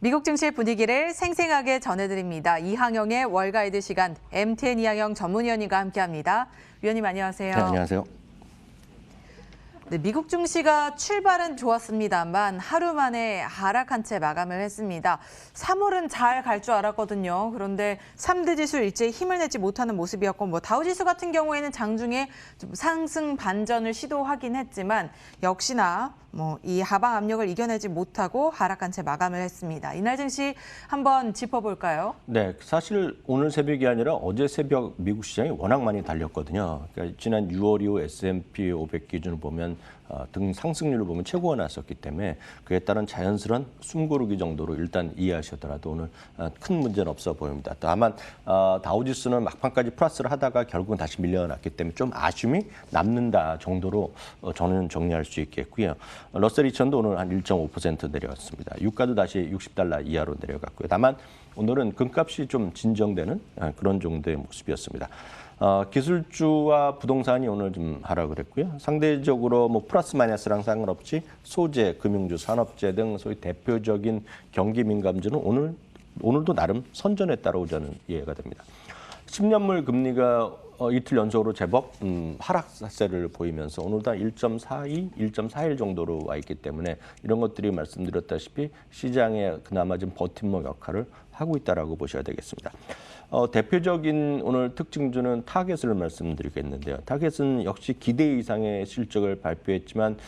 미국 증시 분위기를 생생하게 전해드립니다. 이항영의 월가이드 시간, MTN 이항영 전문위원님과 함께합니다. 위원님 안녕하세요. 네, 안녕하세요. 네, 미국 증시가 출발은 좋았습니다만 하루 만에 하락한 채 마감을 했습니다. 3월은 잘 갈 줄 알았거든요. 그런데 3대 지수 일제히 힘을 내지 못하는 모습이었고 다우지수 같은 경우에는 장중에 좀 상승 반전을 시도하긴 했지만 역시나 이 하방 압력을 이겨내지 못하고 하락한 채 마감을 했습니다. 이날 증시 한번 짚어볼까요? 네, 사실 오늘 새벽이 아니라 어제 새벽 미국 시장이 워낙 많이 달렸거든요. 그러니까 지난 6월 이후 S&P 500 기준을 보면 등 상승률을 보면 최고가 났었기 때문에 그에 따른 자연스러운 숨고르기 정도로 일단 이해하시더라도 오늘 큰 문제는 없어 보입니다. 다만 다우지수는 막판까지 플러스를 하다가 결국은 다시 밀려났기 때문에 좀 아쉬움이 남는다 정도로 저는 정리할 수 있겠고요. 러셀 2000도 오늘 한 1.5% 내려갔습니다. 유가도 다시 $60 이하로 내려갔고요. 다만 오늘은 금값이 좀 진정되는 그런 정도의 모습이었습니다. 기술주와 부동산이 오늘 좀 하락을 했고요. 상대적으로 플러스 마이너스랑 상관없이 소재, 금융주, 산업재 등 소위 대표적인 경기 민감주는 오늘도 나름 선전에 따라오자는 이해가 됩니다. 10년물 금리가 이틀 연속으로 제법 하락세를 보이면서 오늘도 한 1.42, 1.41 정도로 와 있기 때문에 이런 것들이 말씀드렸다시피 시장에 그나마 좀 버팀목 역할을 하고 있다라고 보셔야 되겠습니다. 대표적인 오늘 특징주는 타겟을 말씀드리겠는데요. 타겟은 역시 기대 이상의 실적을 발표했지만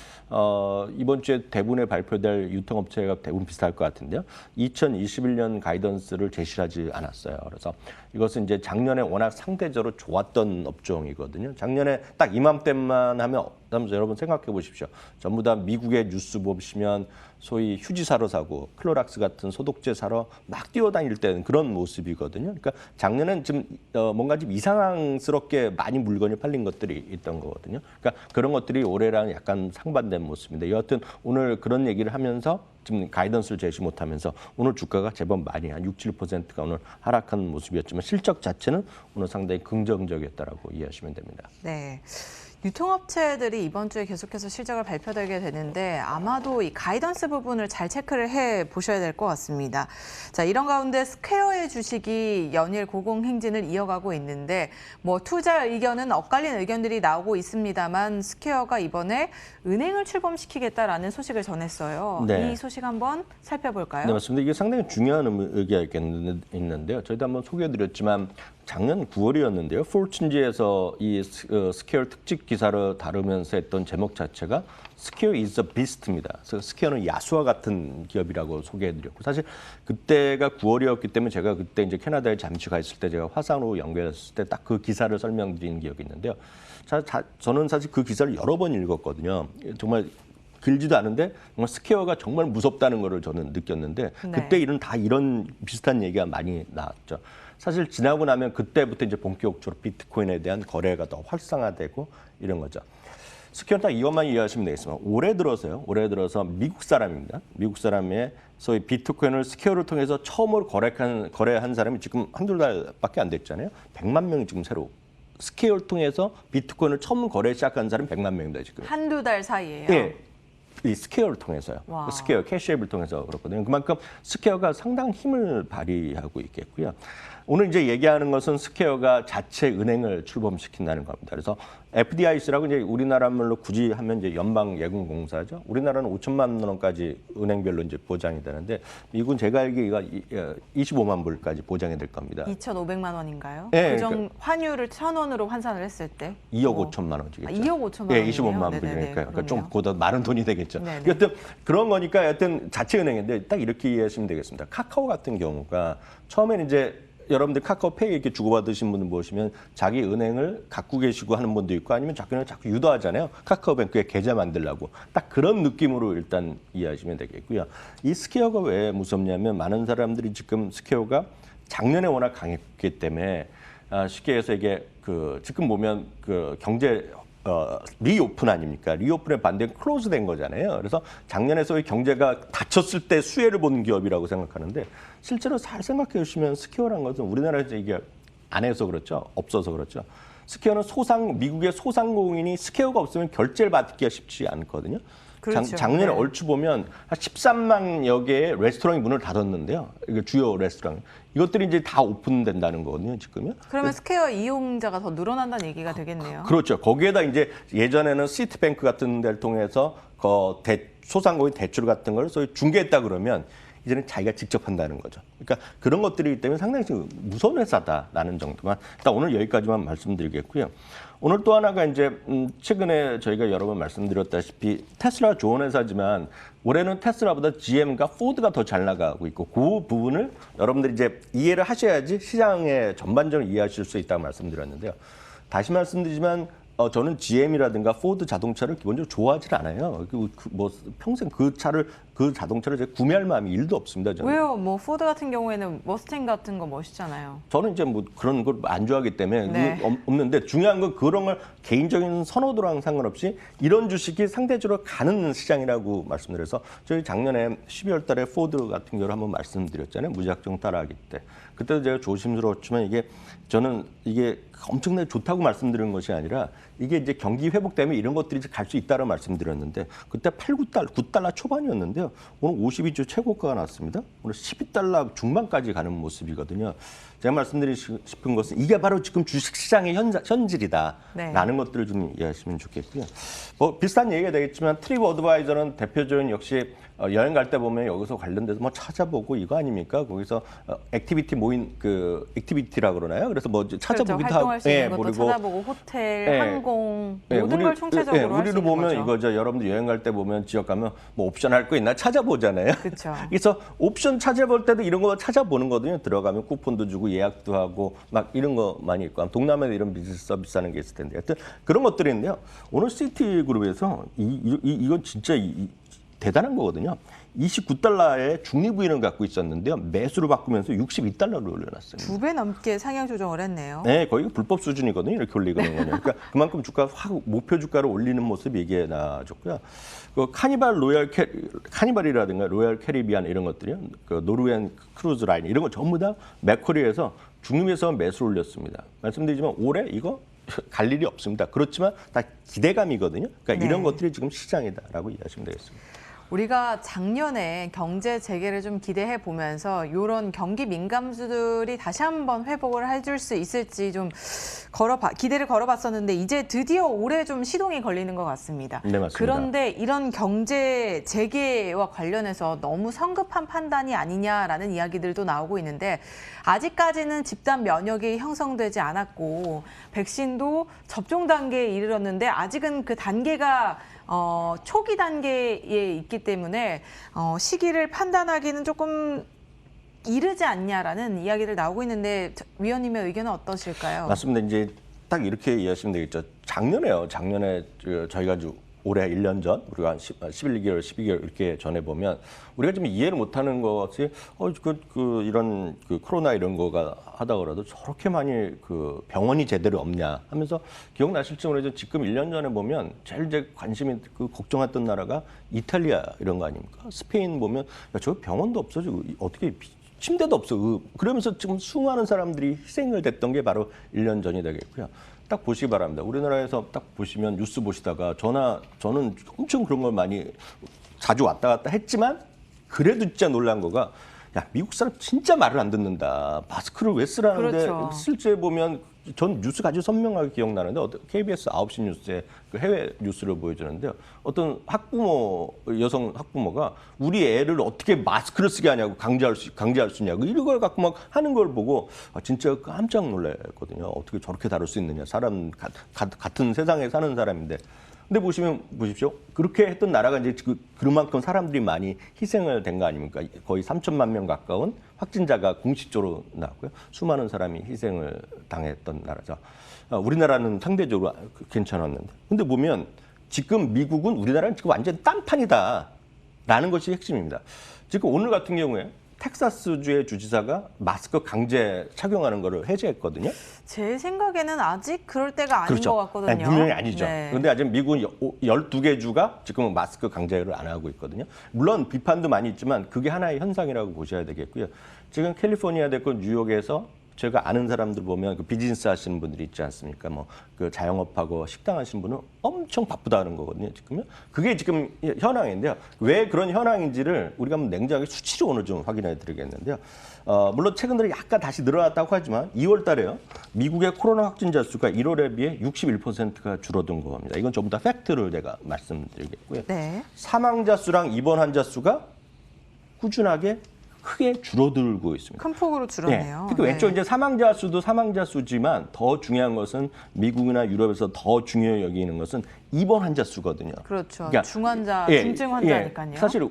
이번 주에 대부분에 발표될 유통업체가 대부분 비슷할 것 같은데요. 2021년 가이던스를 제시하지 않았어요. 그래서 이것은 이제 작년에 워낙 상대적으로 좋았던 업종이거든요. 작년에 딱 이맘때만 하면 여러분 생각해 보십시오. 전부 다 미국의 뉴스 보시면 소위 휴지 사러 사고 클로락스 같은 소독제 사러 막 뛰어다닐 때는 그런 모습이거든요. 그러니까 작년엔 좀 뭔가 좀 이상스럽게 많이 물건이 팔린 것들이 있던 거거든요. 그러니까 그런 것들이 올해랑 약간 상반된 모습인데 여하튼 오늘 그런 얘기를 하면서 지금 가이던스를 제시 못하면서 오늘 주가가 제법 많이 한 6, 7%가 오늘 하락한 모습이었지만 실적 자체는 오늘 상당히 긍정적이었다라고 이해하시면 됩니다. 네. 유통업체들이 이번 주에 계속해서 실적을 발표되게 되는데 아마도 이 가이던스 부분을 잘 체크를 해 보셔야 될 것 같습니다. 자, 이런 가운데 스퀘어의 주식이 연일 고공행진을 이어가고 있는데 투자 의견은 엇갈린 의견들이 나오고 있습니다만 스퀘어가 이번에 은행을 출범시키겠다라는 소식을 전했어요. 네. 이 소식 한번 살펴볼까요? 네, 맞습니다. 이게 상당히 중요한 의미가 있는데요. 저희도 한번 소개해드렸지만 작년 9월이었는데요. 포춘지에서 이 스퀘어 특집 기사를 다루면서 했던 제목 자체가 스퀘어 is a beast입니다. 그래서 스퀘어는 야수와 같은 기업이라고 소개해드렸고 사실 그때가 9월이었기 때문에 제가 그때 이제 캐나다에 잠시 가 있을 때 제가 화상으로 연결했을 때 딱 그 기사를 설명드린 기억이 있는데요. 저는 사실 그 기사를 여러 번 읽었거든요. 정말 길지도 않은데 정말 스퀘어가 정말 무섭다는 거를 저는 느꼈는데 그때 이런 비슷한 얘기가 많이 나왔죠. 사실 지나고 나면 그때부터 이제 본격적으로 비트코인에 대한 거래가 더 활성화되고 이런 거죠. 스퀘어는 딱 이것만 이해하시면 되겠습니다. 올해 들어서 미국 사람입니다. 미국 사람의 소위 비트코인을 스퀘어를 통해서 처음으로 거래한 사람이 지금 한두 달밖에 안 됐잖아요. 100만 명이 지금 새로 스퀘어를 통해서 비트코인을 처음 거래 시작한 사람이 100만 명입니다. 지금. 한두 달 사이에요? 네. 이 스퀘어를 통해서요. 와. 스퀘어, 캐시앱을 통해서 그렇거든요. 그만큼 스퀘어가 상당 힘을 발휘하고 있겠고요. 오늘 이제 얘기하는 것은 스퀘어가 자체 은행을 출범시킨다는 겁니다. 그래서 FDIC라고 이제 우리나라 말로 굳이 하면 이제 연방예금공사죠. 우리나라는 5천만 원까지 은행별로 이제 보장이 되는데 미국은 제가 알기에 25만 불까지 보장이 될 겁니다. 2,500만 원인가요? 네, 그정 환율을 1,000원으로 환산을 했을 때 2억 5천만 원이겠죠. 2억 5천만 예, 원이네요. 25만 불이니까 그러니까 좀 보다 많은 돈이 되겠죠. 네네. 여튼 그런 거니까 여튼 자체 은행인데 딱 이렇게 이해하시면 되겠습니다. 카카오 같은 경우가 처음에는 이제 여러분들 카카오페이 이렇게 주고받으신 분들 보시면 자기 은행을 갖고 계시고 하는 분도 있고 아니면 자꾸 유도하잖아요. 카카오뱅크에 계좌 만들라고. 딱 그런 느낌으로 일단 이해하시면 되겠고요. 이 스퀘어가 왜 무섭냐면 많은 사람들이 지금 스퀘어가 작년에 워낙 강했기 때문에 쉽게 해서 이게 지금 보면 경제 리오픈 아닙니까? 리오픈의 반대는 클로즈된 거잖아요. 그래서 작년에 소위 경제가 닫혔을 때 수혜를 보는 기업이라고 생각하는데 실제로 잘 생각해 주시면 스퀘어라는 것은 우리나라에서 이게 안 해서 그렇죠. 없어서 그렇죠. 스퀘어는 미국의 소상공인이 스퀘어가 없으면 결제를 받기가 쉽지 않거든요. 그렇죠. 작년에 네. 얼추 보면 한 13만여 개의 레스토랑이 문을 닫았는데요. 이게 주요 레스토랑. 이것들이 이제 다 오픈된다는 거거든요, 지금요. 그러면 스퀘어 이용자가 더 늘어난다는 얘기가 되겠네요. 그렇죠. 거기에다 이제 예전에는 시티뱅크 같은 데를 통해서 소상공인 대출 같은 걸 소위 중개했다 그러면 이제는 자기가 직접 한다는 거죠. 그러니까 그런 것들이기 때문에 상당히 좀 무서운 회사다라는 정도만 일단 오늘 여기까지만 말씀드리겠고요. 오늘 또 하나가 이제 최근에 저희가 여러 번 말씀드렸다시피 테슬라 좋은 회사지만 올해는 테슬라보다 GM과 포드가 더 잘 나가고 있고 그 부분을 여러분들이 이제 이해를 하셔야지 시장의 전반적으로 이해하실 수 있다고 말씀드렸는데요. 다시 말씀드리지만 저는 GM이라든가 포드 자동차를 기본적으로 좋아하지 않아요. 뭐 평생 그 자동차를 제가 구매할 마음이 1도 없습니다. 저는. 왜요? 뭐 포드 같은 경우에는 머스탱 같은 거 멋있잖아요. 저는 이제 뭐 그런 걸 안 좋아하기 때문에 네. 없는데 중요한 건 그런 걸 개인적인 선호도랑 상관없이 이런 주식이 상대적으로 가는 시장이라고 말씀드려서 저희 작년에 12월 달에 포드 같은 경우를 한번 말씀드렸잖아요. 무작정 따라하기 때. 그때도 제가 조심스러웠지만 저는 이게 엄청나게 좋다고 말씀드리는 것이 아니라 이게 이제 경기 회복 때문에 이런 것들이 갈 수 있다고 말씀드렸는데 그때 9달러 초반이었는데요. 오늘 52주 최고가가 났습니다. 오늘 12달러 중반까지 가는 모습이거든요. 제가 말씀드리고 싶은 것은 이게 바로 지금 주식시장의 현질이다라는 것들을 좀 이해하시면 좋겠고요. 뭐 비슷한 얘기가 되겠지만 트립 어드바이저는 대표적인 역시 여행 갈 때 보면 여기서 관련돼서 뭐 찾아보고 이거 아닙니까? 거기서 액티비티 모인 액티비티라 그러나요? 그래서 뭐 찾아보기도 그렇죠. 활동할 수 있는 것도 그리고 찾아보고 호텔, 항공 모든 걸 총체적으로 할 수 우리를 있는 보면 거죠. 여러분들 여행 갈 때 보면 지역 가면 뭐 옵션 할 거 있나 찾아보잖아요. 그렇죠. 그래서 옵션 찾아볼 때도 이런 거 찾아보는 거거든요. 들어가면 쿠폰도 주고 예약도 하고 막 이런 거 많이 있고 동남아에 이런 비즈니스 서비스 하는 게 있을 텐데 하여튼 그런 것들이 있는데요. 오늘 시티그룹에서 이건 진짜 대단한 거거든요. 29달러의 중립부인을 갖고 있었는데요. 매수로 바꾸면서 62달러로 올려놨어요. 2배 넘게 상향 조정을 했네요. 네, 거의 불법 수준이거든요. 이렇게 올리는 거는. 그러니까 그만큼 주가 확 목표 주가를 올리는 모습이 이게 나와줬고요. 그 카니발이라든가 로얄 캐리비안 이런 것들이요. 그 노르웨이안 크루즈 라인 이런 거 전부 다 맥쿼리에서 중립에서 매수를 올렸습니다. 말씀드리지만 올해 이거 갈 일이 없습니다. 그렇지만 다 기대감이거든요. 그러니까 이런 것들이 지금 시장이다라고 이해하시면 되겠습니다. 우리가 작년에 경제 재개를 좀 기대해 보면서 이런 경기 민감주들이 다시 한번 회복을 해줄 수 있을지 좀 기대를 걸어봤었는데 이제 드디어 올해 좀 시동이 걸리는 것 같습니다. 네, 맞습니다. 그런데 이런 경제 재개와 관련해서 너무 성급한 판단이 아니냐라는 이야기들도 나오고 있는데 아직까지는 집단 면역이 형성되지 않았고 백신도 접종 단계에 이르렀는데 아직은 그 단계가 초기 단계에 있기 때문에 시기를 판단하기는 조금 이르지 않냐라는 이야기를 나오고 있는데 위원님의 의견은 어떠실까요? 맞습니다. 이제 딱 이렇게 이해하시면 되겠죠. 작년에 저희가 올해 1년 전 우리가 한 11개월, 12개월 이렇게 전에 보면 우리가 좀 이해를 못하는 것이 이런 코로나 이런 거가 하다가라도 저렇게 많이 병원이 제대로 없냐 하면서 기억나실지 모르겠지만 지금 1년 전에 보면 제일 이제 관심이 걱정했던 나라가 이탈리아 이런 거 아닙니까? 스페인 보면 야, 저 병원도 없어 어떻게 침대도 없어. 그러면서 지금 수많은 사람들이 희생을 됐던 게 바로 1년 전이 되겠고요. 딱 보시기 바랍니다. 우리나라에서 딱 보시면 뉴스 보시다가 저는 엄청 그런 걸 많이 자주 왔다 갔다 했지만 그래도 진짜 놀란 거가 야 미국 사람 진짜 말을 안 듣는다. 마스크를 왜 쓰라는데 그렇죠. 실제 보면 전 뉴스가 아주 선명하게 기억나는데 KBS 9시 뉴스에 그 해외 뉴스를 보여주는데요. 어떤 여성 학부모가 우리 애를 어떻게 마스크를 쓰게 하냐고 강제할 수 있냐고 이런 걸 갖고 막 하는 걸 보고 진짜 깜짝 놀랐거든요. 어떻게 저렇게 다룰 수 있느냐. 사람 같은 세상에 사는 사람인데. 근데 보십시오. 그렇게 했던 나라가 이제 그만큼 사람들이 많이 희생을 된 거 아닙니까? 거의 3천만 명 가까운 확진자가 공식적으로 나왔고요. 수많은 사람이 희생을 당했던 나라죠. 우리나라는 상대적으로 괜찮았는데. 근데 보면 지금 미국은 우리나라는 지금 완전 딴판이다라는 것이 핵심입니다. 지금 오늘 같은 경우에 텍사스주의 주지사가 마스크 강제 착용하는 거를 해제했거든요. 제 생각에는 아직 그럴 때가 아닌 그렇죠. 것 같거든요. 아니, 분명히 아니죠. 네. 그런데 아직 미국은 12개 주가 지금은 마스크 강제를 안 하고 있거든요. 물론 비판도 많이 있지만 그게 하나의 현상이라고 보셔야 되겠고요. 지금 캘리포니아 됐건 뉴욕에서 제가 아는 사람들 보면 그 비즈니스 하시는 분들이 있지 않습니까? 뭐 그 자영업하고 식당 하시는 분은 엄청 바쁘다는 거거든요. 지금요. 그게 지금 현황인데요. 왜 그런 현황인지를 우리가 한번 냉정하게 수치로 오늘 좀 확인해 드리겠는데요. 물론 최근 들어 약간 다시 늘어났다고 하지만 2월 달에요. 미국의 코로나 확진자 수가 1월에 비해 61%가 줄어든 겁니다. 이건 전부 다 팩트를 제가 말씀드리겠고요. 네. 사망자 수랑 입원 환자 수가 꾸준하게 크게 줄어들고 있습니다. 큰 폭으로 줄었네요. 특히 왼쪽 이제 사망자 수도 사망자 수지만 더 중요한 것은 미국이나 유럽에서 더 중요히 여기는 것은 입원 환자 수거든요. 그렇죠. 그러니까 중환자, 예, 중증 환자니까요. 사실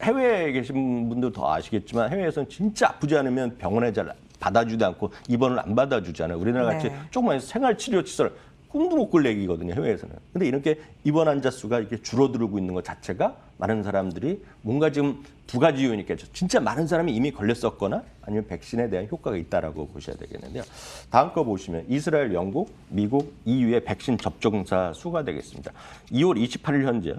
해외에 계신 분들 더 아시겠지만 해외에서는 진짜 아프지 않으면 병원에 잘 받아주지 않고 입원을 안 받아주잖아요. 우리나라 같이 네. 조그만 생활치료시설 꿈도 못 꿀 얘기거든요, 해외에서는. 근데 이렇게 입원 환자 수가 이렇게 줄어들고 있는 것 자체가 많은 사람들이 뭔가 지금 두 가지 요인이 있겠죠. 진짜 많은 사람이 이미 걸렸었거나 아니면 백신에 대한 효과가 있다라고 보셔야 되겠는데요. 다음 거 보시면 이스라엘, 영국, 미국, EU의 백신 접종자 수가 되겠습니다. 2월 28일 현재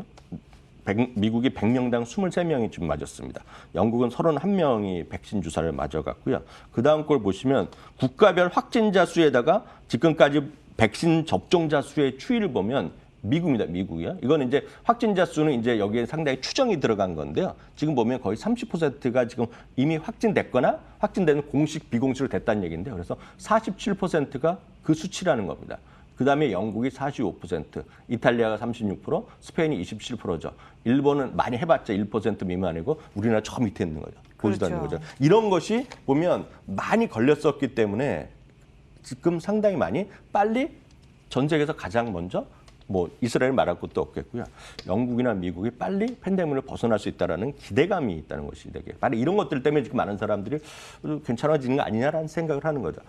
미국이 100명당 23명이 좀 맞았습니다. 영국은 31명이 백신 주사를 맞아갔고요. 그 다음 걸 보시면 국가별 확진자 수에다가 지금까지 백신 접종자 수의 추이를 보면 미국입니다. 미국이요. 이거는 이제 확진자 수는 이제 여기에 상당히 추정이 들어간 건데요. 지금 보면 거의 30%가 지금 이미 확진됐거나 확진되는 공식, 비공식으로 됐다는 얘기인데요. 그래서 47%가 그 수치라는 겁니다. 그다음에 영국이 45%, 이탈리아가 36%, 스페인이 27%죠. 일본은 많이 해봤자 1% 미만이고 우리나라 저 밑에 있는 거죠. 보지도 않는 그렇죠. 거죠. 이런 것이 보면 많이 걸렸었기 때문에 지금 상당히 많이 빨리 전 세계에서 가장 먼저 뭐 이스라엘 말할 것도 없겠고요. 영국이나 미국이 빨리 팬데믹을 벗어날 수 있다는 기대감이 있다는 것이 되게 빨리 이런 것들 때문에 지금 많은 사람들이 괜찮아지는 거 아니냐라는 생각을 하는 거죠.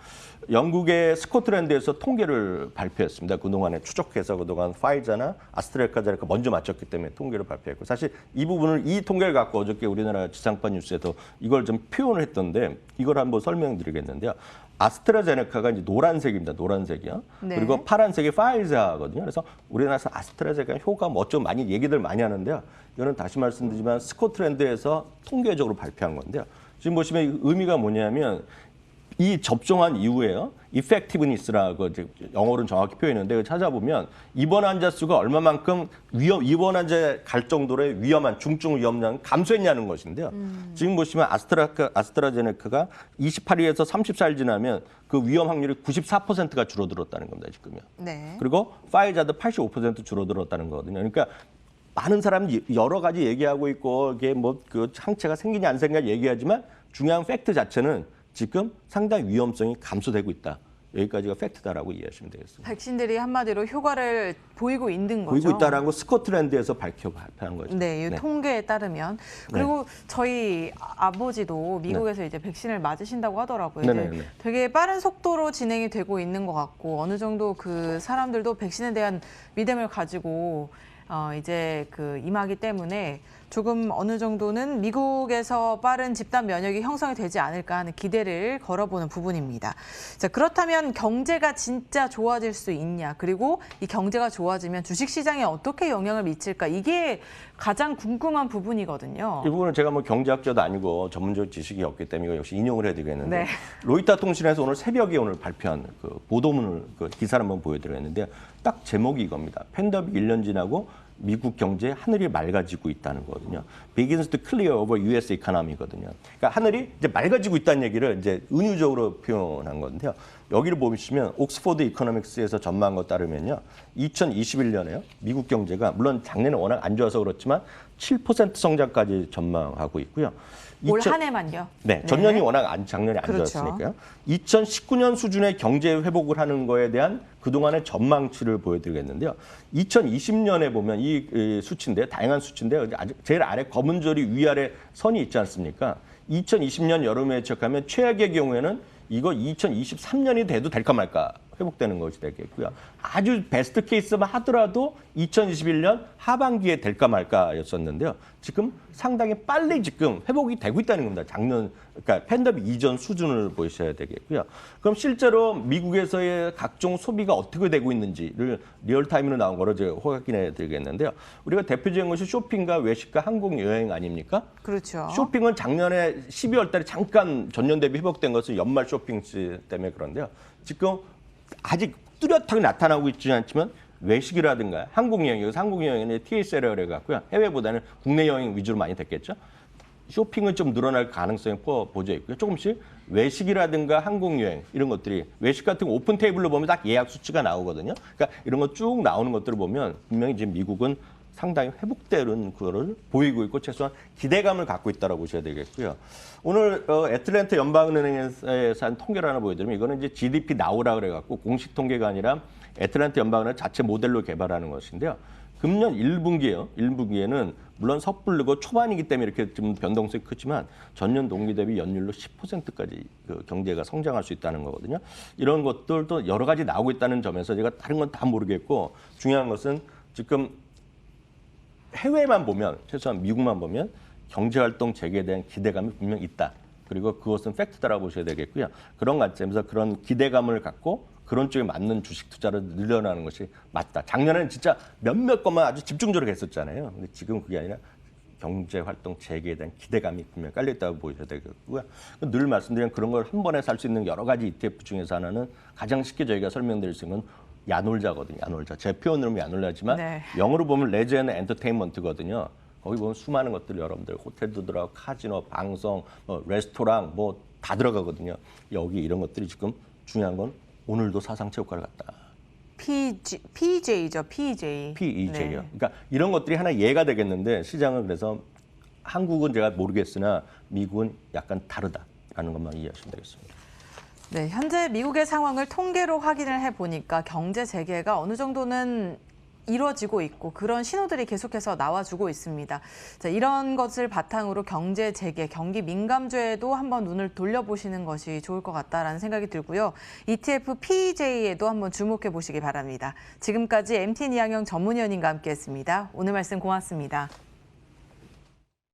영국의 스코틀랜드에서 통계를 발표했습니다. 그동안에 추적해서 그동안 파이자나 아스트라제네카 먼저 맞췄기 때문에 통계를 발표했고 사실 이 부분을 이 통계를 갖고 어저께 우리나라 지상파 뉴스에도 이걸 좀 표현을 했던데 이걸 한번 설명드리겠는데요. 아스트라제네카가 이제 노란색입니다. 노란색이요. 네. 그리고 파란색이 파이자거든요. 그래서 우리나라에서 아스트라제네카 효과 뭐 어쩌고 많이 얘기들 많이 하는데요. 이거는 다시 말씀드리지만 스코틀랜드에서 통계적으로 발표한 건데요. 지금 보시면 의미가 뭐냐면 이 접종한 이후에요. effectiveness라고 영어로는 정확히 표현했는데 찾아보면 입원 환자 수가 얼마만큼 입원 환자에 갈 정도의 위험한 중증 위험량을 감소했냐는 것인데요. 지금 보시면 아스트라제네카가 28일에서 34일 지나면 그 위험 확률이 94%가 줄어들었다는 겁니다. 지금요. 네. 그리고 파이자도 85% 줄어들었다는 거거든요. 그러니까 많은 사람이 여러 가지 얘기하고 있고 이게 뭐 그 항체가 생기냐 안 생기냐 얘기하지만 중요한 팩트 자체는 지금 상당히 위험성이 감소되고 있다. 여기까지가 팩트다라고 이해하시면 되겠습니다. 백신들이 한마디로 효과를 보이고 있는 거죠. 보이고 있다라는 거 스코틀랜드에서 발표한 거죠. 네, 이 네. 통계에 따르면 그리고 저희 아버지도 미국에서 이제 백신을 맞으신다고 하더라고요. 이제 네네네. 되게 빠른 속도로 진행이 되고 있는 것 같고 어느 정도 그 사람들도 백신에 대한 믿음을 가지고 이제 그 임하기 때문에 조금 어느 정도는 미국에서 빠른 집단 면역이 형성이 되지 않을까 하는 기대를 걸어보는 부분입니다. 자, 그렇다면 경제가 진짜 좋아질 수 있냐? 그리고 이 경제가 좋아지면 주식시장에 어떻게 영향을 미칠까? 이게 가장 궁금한 부분이거든요. 이 부분은 제가 뭐 경제학자도 아니고 전문적 지식이 없기 때문에 이거 역시 인용을 해야 되겠는데 네. 로이터 통신에서 오늘 새벽에 오늘 발표한 그 보도문을 그 기사를 한번 보여드렸는데요. 딱 제목이 이겁니다. 팬데믹 1년 지나고 미국 경제 하늘이 맑아지고 있다는 거거든요. Begins to clear over US economy거든요. 그러니까 하늘이 이제 맑아지고 있다는 얘기를 이제 은유적으로 표현한 건데요. 여기를 보시면 옥스포드 이코노믹스에서 전망한 것 따르면요. 2021년에요. 미국 경제가 물론 작년에 워낙 안 좋아서 그렇지만 7% 성장까지 전망하고 있고요. 올 한 해만요? 네, 전년이 워낙 작년에 안 그렇죠. 좋았으니까요. 2019년 수준의 경제 회복을 하는 거에 대한 그동안의 전망치를 보여드리겠는데요. 2020년에 보면 이 수치인데 다양한 수치인데 아주 제일 아래 검은 줄이 위아래 선이 있지 않습니까? 2020년 여름에 예측하면 최악의 경우에는 이거 2023년이 돼도 될까 말까 회복되는 것이 되겠고요. 아주 베스트 케이스만 하더라도 2021년 하반기에 될까 말까였었는데요. 지금 상당히 빨리 지금 회복이 되고 있다는 겁니다. 작년 그러니까 팬데믹 이전 수준을 보셔야 되겠고요. 그럼 실제로 미국에서의 각종 소비가 어떻게 되고 있는지를 리얼타임으로 나온 거로 제가 확인해 드리겠는데요. 우리가 대표적인 것이 쇼핑과 외식과 항공 여행 아닙니까? 그렇죠. 쇼핑은 작년에 12월 달에 잠깐 전년 대비 회복된 것은 연말 쇼핑 때문에 그런데요. 지금 아직 뚜렷하게 나타나고 있지는 않지만 외식이라든가 항공여행, 여기서 항공여행은 TSL이라고 해갖고요. 해외보다는 국내 여행 위주로 많이 됐겠죠. 쇼핑은 좀 늘어날 가능성이 보져 있고요. 조금씩 외식이라든가 항공여행 이런 것들이 외식 같은 거 오픈 테이블로 보면 딱 예약 수치가 나오거든요. 그러니까 이런 거 쭉 나오는 것들을 보면 분명히 지금 미국은 상당히 회복되는 그거를 보이고 있고 최소한 기대감을 갖고 있다고 보셔야 되겠고요. 오늘 애틀랜타 연방은행에서 한 통계를 하나 보여드리면 이거는 이제 GDP 나우라 그래갖고 공식 통계가 아니라 애틀랜타 연방은행 자체 모델로 개발하는 것인데요. 금년 1분기에요. 1분기에는 물론 섣부르고 초반이기 때문에 이렇게 좀 변동성이 크지만 전년 동기 대비 연율로 10%까지 그 경제가 성장할 수 있다는 거거든요. 이런 것들도 여러 가지 나오고 있다는 점에서 제가 다른 건 다 모르겠고 중요한 것은 지금 해외만 보면 최소한 미국만 보면 경제활동 재개에 대한 기대감이 분명 있다. 그리고 그것은 팩트다라고 보셔야 되겠고요. 그런 관점에서 그런 기대감을 갖고 그런 쪽에 맞는 주식 투자를 늘려나가는 것이 맞다. 작년에는 진짜 몇몇 것만 아주 집중적으로 했었잖아요. 근데 지금 그게 아니라 경제활동 재개에 대한 기대감이 분명 깔려있다고 보셔야 되겠고요. 늘 말씀드린 그런 걸 한 번에 살 수 있는 여러 가지 ETF 중에서 하나는 가장 쉽게 저희가 설명드릴 수 있는 야놀자거든요. 야놀자. 제 표현으로는 야놀자지만 네. 영어로 보면 레저앤 엔터테인먼트거든요. 거기 보면 수많은 것들 여러분들 호텔도 들어가고 카지노, 방송, 레스토랑 뭐 다 들어가거든요. 여기 이런 것들이 지금 중요한 건 오늘도 사상체육관을 갔다. PJ죠, PJ. PEJ요. 네. 그러니까 이런 것들이 하나 예가 되겠는데 시장은 그래서 한국은 제가 모르겠으나 미국은 약간 다르다라는 것만 이해하시면 되겠습니다. 네, 현재 미국의 상황을 통계로 확인을 해보니까 경제 재개가 어느 정도는 이루어지고 있고 그런 신호들이 계속해서 나와주고 있습니다. 자, 이런 것을 바탕으로 경제 재개, 경기 민감주에도 한번 눈을 돌려보시는 것이 좋을 것 같다라는 생각이 들고요. ETF PEJ에도 한번 주목해 보시기 바랍니다. 지금까지 MT 이항영 전문위원님과 함께했습니다. 오늘 말씀 고맙습니다.